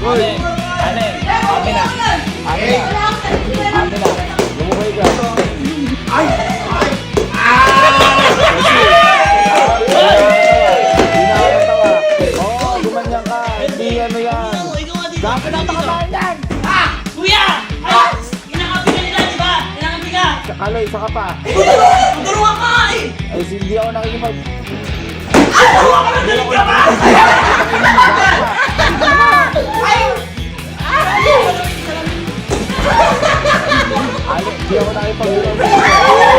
Alin? Amin na. Lumubay ka. Ay! Oo, gumanyan ka. Hindi ano yan. Dapat napakataan yan. Kuya! Ay! Kinakapi ka nila, di ba? Kinakapi ka! Kaloy, saka pa. Turuan ka nga eh! Ay, hindi ako nakikipag... Turuan ka na galing ka ba? Ay, hindi ako nakikipag...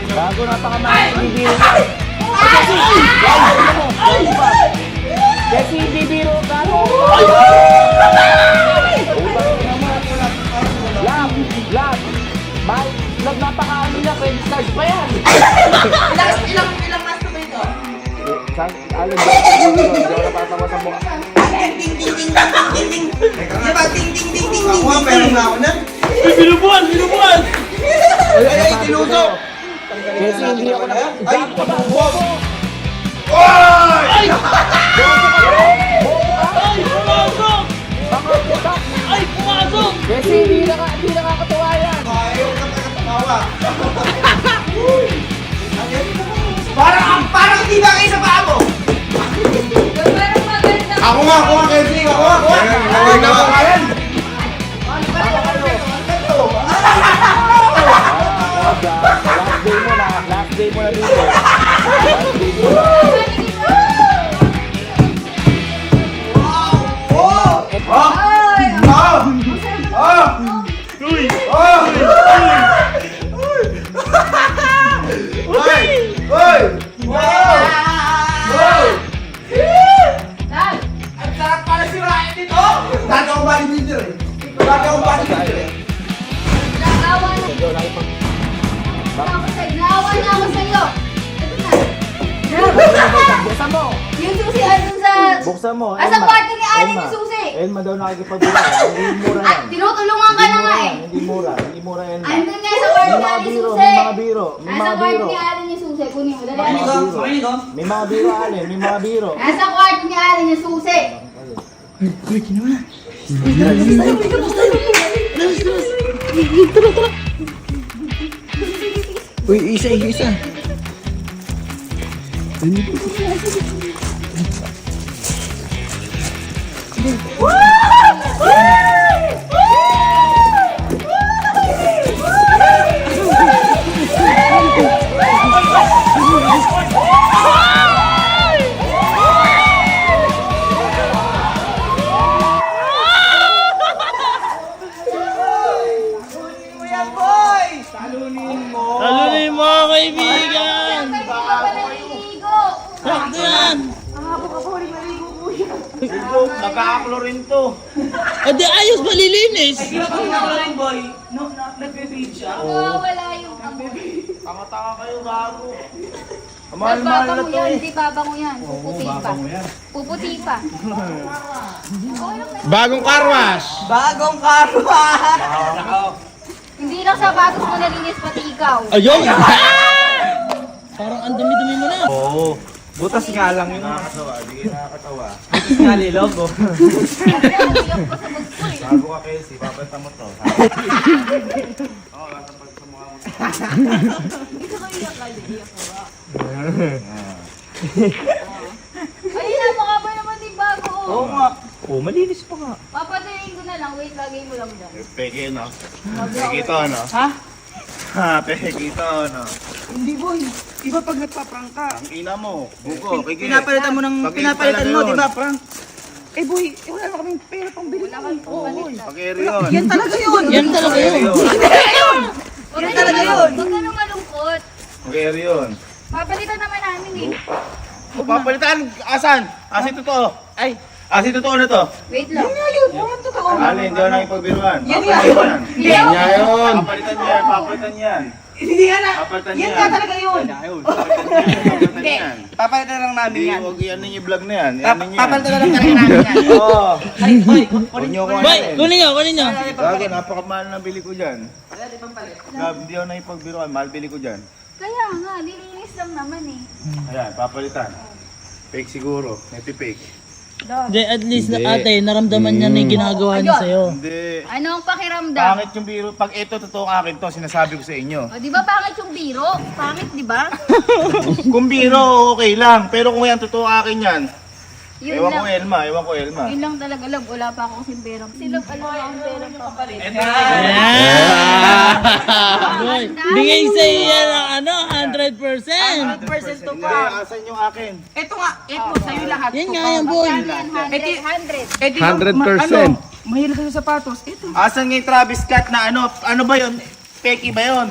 Gago, napakamahal. Hindi biro ka. Kasi hindi biro ka. Lag. Lag, napakaano niya. Credit card pa yan. Ilang mas ba ito? Alin ba? Hindi ako napatawa sa mukha. Ding ding ding ding ding ding. Di ba? Ding ding ding ding ding. Ako, meron na ako na. Binubuan! Ay, tinuso! Kasi hindi ako Ay, napatawa. Oy! Ay! Ay! Pumasok! Ay! Pumasok! Kasi hindi nakakatawa yan. Ayaw ka nakatawa. Parang hindi ba kayo sa paa mo? Ako nga, Kenzie. Ako nga. Huwag na ako yan. Last day mo na dito. Last day mo na. Ang sarap pala si Ryan dito! Dati akong bodybuilder eh. Dati akong bodybuilder eh. Naawa na ako sa'yo. Ito na. Buksan mo. Yung susi andun sa... Buksan mo. Asa kwarto ni Alin yung susi? Elma daw nakikipag-ura. Hindi mura yan. Tinutulungan ka na nga eh. Hindi mura. Hindi mura yan. Andun nga sa kwarto ni Alin yung susi. May mga biro. May Nasa mga kwarto biro. ni Alin yung susi. Kunin mo. Dali. May mga biro, Alin. May mga biro. Nasa kwarto ni Alin yung susi. Uy, isa. Talunin mo mga kaibigan! Hindi ka pa naliligo. Sakto yan! Nagka-chlorine to. Adi ayos malilinis! Mawawala yung... Tanga-tanga kayo, gago. Babango Mahal-mahal na to yan. eh. Hindi babango yan. Puputi pa. Puputi pa. Bagong karwas. Bagong karwa! Hindi lang sapatos mo nalinis pati ikaw. Ayun! Parang ang dumi-dumi mo na! Oo. Butas nga lang yun. Nakakatawa. Hindi kayo nakakatawa. Nga nilog oh! Iyak pa sa magpo eh. Bago ka, Casey. Papalitan mo to. Oo, latapag sa mukha mo. Ito ko iyak ka. Iyak ko ba? Ay, napakaba naman din bago oh. Oo nga. Oo, malinis pa nga. Papatayin ko na lang. Wait, lagay mo lang dyan. Peke, no? Peke ito, no? Ha? Ha, peke ito, no? Hindi boy! Iba pag nagpa-prank ka! Ang ina mo. Buko, kiki. Pinapalitan mo ng... Pag-i Pinapalitan talaga mo, yun. di ba prank? Eh boy, wala na kaming pera pang bili Wala kang palit. Pag-eri yun. Yan talaga yun! Yan talaga Pag-eri yun! yun. Yan talaga yun. Huwag ka nang malungkot. Pag-eri yun. Papalitan naman namin eh. O, papalitan. Asan? Asin totoo. Ay! Asin totoo na to. Wait lang. Alin, hindi ako nakipagbiruan. Yan Papalitan yan. Yan yun. Papalitan yan. Papalitan yan. Hindi yan na! Papalitan Yan yan. nga talaga yun! Papalitan yan. Papalitan na lang namin Hindi, yan! huwag yan ninyo vlog na yan. Yan ninyo yan. Papalitan na lang talaga namin yan! Oo. Ay, boy! Huwag nyo ko Boy! Kunin nyo! Kunin nyo! Gago, napakamahal na bili ko dyan. Gab, hindi ako nakipagbiruan. Mahal bili ko dyan. Kaya nga, nilinis lang naman eh. Ayan, papalitan. Fake siguro. Ito fake. Hindi, at least na ate, naramdaman niya na yung ginagawa niya Ayun. sa'yo. Hindi. Ano ang pakiramdam? Pangit yung biro. Pag ito totoo akin to, sinasabi ko sa inyo. O, di ba pangit yung biro? Pangit, di ba? Kung biro, okay lang. Pero kung yan totoo akin yan, Yun ewan ko lang. Elma, ewan ko Elma. Yun lang talaga, love. Wala pa ako kasing perang. Si love, alam mo akong perang papalit. Boy, bigay sa iyo ng ano, 100%. 100% to Hindi, pa. asan yung akin? Ito nga, ito sa'yo lahat. Yan to nga pa. yan, boy. 100. 100. 100%. Mahilig ka sa sapatos. Ito. Asan nga yung Travis Scott na ano ba yun? Peki ba yun?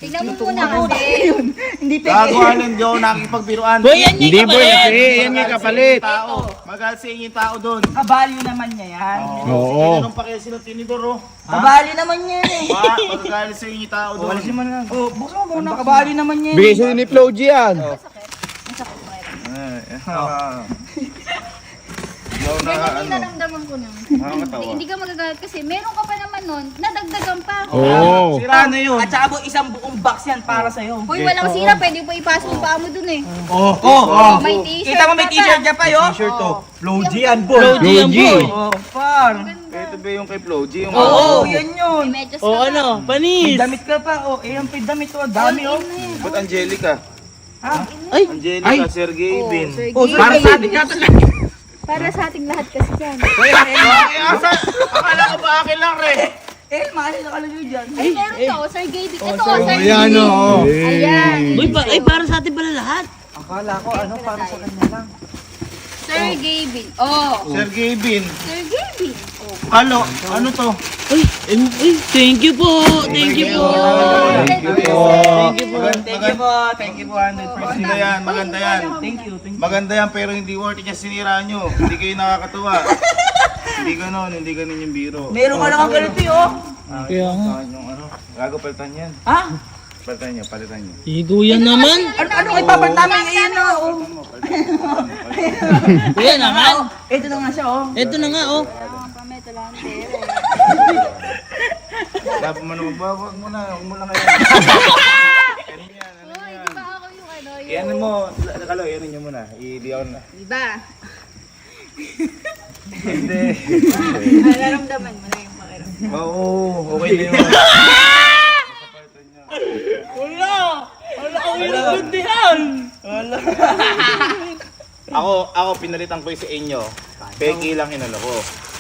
Tignan mo muna kasi. Hindi peke. Gagawa hindi ako nakikipagbiruan. Boy, yan yung kapalit. Yan yung kapalit. Tao. Magalit sa inyo yung tao doon. Kabalyo naman niya yan. Oo. Tinanong pa kayo sila tinidor oh. Kabalyo naman niya yan eh. Magagalit sa inyo yung tao doon. Wala man lang. Oh, buksan mo muna. Kabalyo naman niya yan. Bigay sa'yo ni Flo G yan. Hindi ako na Pero hindi ano. naramdaman ko nun. Nakakatawa. Hindi ka magagalit kasi meron ka pa naman nun, nadagdagan pa. Oo. Sira na yun. At saka boy, isang buong box yan para sa'yo. Hoy, walang sira, pwede pa ipasok yung paa mo dun eh. Oh. May t-shirt Kita mo may ka pa. t-shirt niya pa yo. T-shirt to. Flow G yan, boy. Flow G yan, boy. Oh, par. Ito ba yung kay Flo G? Yung Oo, yan yun. May medyas ka O pa. ano, May panis. damit ka pa. Oh, eh, ang damit to. Dami oh. Ba't Angelica? Ay, Angelica, Sergey Bin. Sir Oh, Gay. para sa atin. Para sa ating lahat kasi yan. Akala ko ba akin lang rin? Eh, mahal na kalagay dyan. Ay, meron to, Sir Gay. Ito, Sir Gay. Ayan o. Ayan. boy, para sa atin pala lahat. Akala ko ano, para sa kanya lang. Sir Gavin. Oh. Sergey Bin. Sir Gavin. Ano to? Ay, thank you po. Thank you po. Thank you po. Thank you po, 100%. Maganda yan, maganda yan. Thank you. Maganda yan pero hindi worth it yung sinira nyo. Hindi kayo nakakatuwa. Hindi ganon yung biro. Meron ka lang ganito oh. Kaya nga. Yung ano, gago palitan yan. Ha? Palitan nyo. Igo yan naman. Ano ipapat namin ngayon oh. Kuya naman. Ito na nga siya oh. Ito na nga, oh. Pameto lang ang pera. Dapat mo naman ba? Huwag mo na kayo. Uy, di ba ako yung ano? Yan mo, nakalo, yan nyo muna. I-diyaw na. Diba? Hindi. Nararamdaman mo na yung pakiramdam. Oo, okay na yun. Ako pinalitan ko yung sa inyo. Peki lang inalo ko.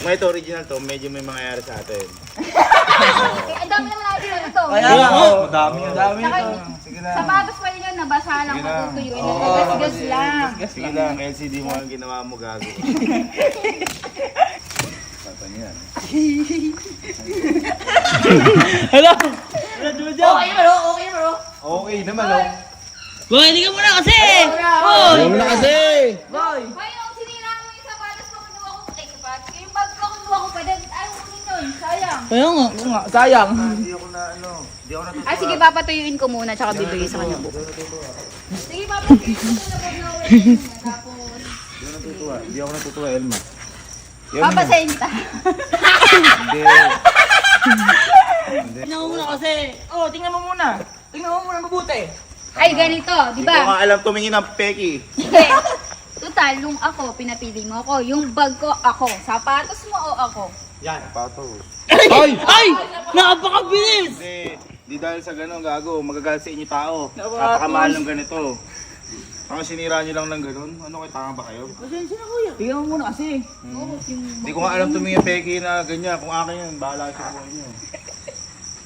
Kung ito original to, medyo may mangyayari sa atin. Eh, ang dami naman natin ano to. Kaya nga oh. Dami Saka, Sige na. sapatos pa rin yun, nabasa lang, Sige na. matutuyuin. Oo. Nagasgas lang. Sige lang, LCD mo ang ginawa mo gago. Patan yan. Hello. Okay bro. Okay naman oh. Boy, hindi ka muna kasi. Boy. Alam mo na kasi. Boy. Hoy, yung sinira mo yung sapatos ko, kinuha ko. Eh, sapatos ko. Yung bag ko, kinuha ko pa din. Ayaw ko nun, sayang. Kaya nga. Oo nga, sayang. Hindi ako na hindi ako natutuwa. Ah, sige, papatuyuin ko muna, tsaka bibigay sa kanya buko. Sige, papatuyuin ko muna pag na-order mo. Tapos, Hindi ako natutuwa, Elma. papasayin kita. Hindi. Tingnan mo muna kasi. Oh, tingnan mo muna. Tingnan mo muna mabuti. Ay, ganito, di Hindi ko ba? nga alam tumingin ng peki. Sige. Total, nung ako, pinapili mo ako. Yung bag ko, ako. Sapatos mo o ako? Patos. Ay! Ay! Napakabilis! Di dahil sa ganun, gago, magagalit sa inyo tao. Napakamahal ng ganito. Ang sinira nyo lang ng ganun, ano kayo, tanga ba kayo? Tingnan mo muna kasi. Hindi ko nga alam tumingin peki na ganyan. Kung akin yun, bahala sa buhay nyo.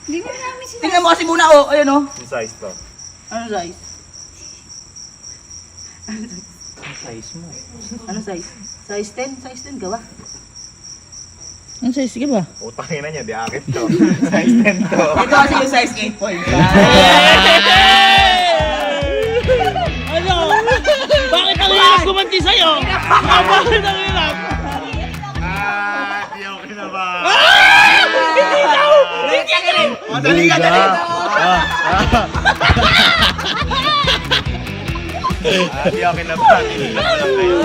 Hindi mo namin sinabi. Tingnan mo kasi muna oh. Ayan oh. Yung size to. Ano size? Size mo. Ano size? Size 10? Size 10 ka ba? Ang size, sige ba? Utangin na niya, di akin to. Size 10 to. Ito kasi yung size 8. Ano? Bakit ang hirap kumanti sa'yo? Bakit ang hirap? Di ako kinaba. Dali ka. Di ako kinaba. Tinignan ko lang kayo.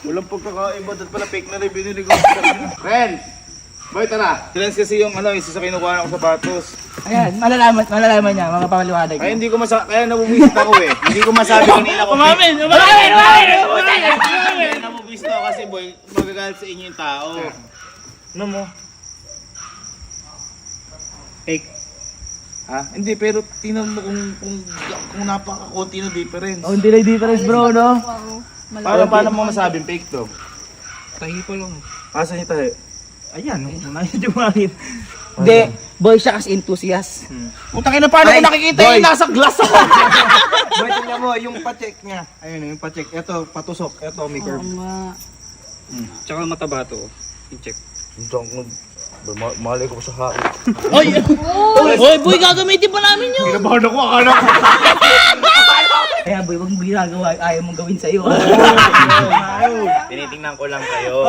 Walang pagkakaiba. Dahil pala fake na rin binili ko. Friend! Boy, tara. Silence kasi yung isa sa kinukuha ng sapatos. Ayan, malalaman niya, mga pamaliwanag. Kaya hindi ko kaya nabubuisit ako eh. Hindi ko masabi kanina ko. Umamin! Kaya nabubuisit ako kasi boy, magagalit sa inyo yung tao. Ano mo? Fake. Ha? Hindi, pero tingnan mo kung napaka-konti ng difference. Oh, hindi na yung difference bro, no? Paano mo masabing fake to? Tahi pa lang. Asan yung tayo? Ayan, unahin yung makit. Hindi, boy siya kasi enthusiast. Putang ina, paano ko nakikita boy. yung nasa glass ako? Boy, tingnan mo, yung pa-check niya. Ayun, yung pa-check. Ito, patusok. Ito, may curve. Tsaka mataba to. I-check. Malay ko sa hain. Oy, boy, gagamitin pa namin yun! Kinabahan ako, akala ko. Kaya boy, wag mo ginagawa, ayaw mong gawin sa'yo. Tinitingnan ko lang kayo.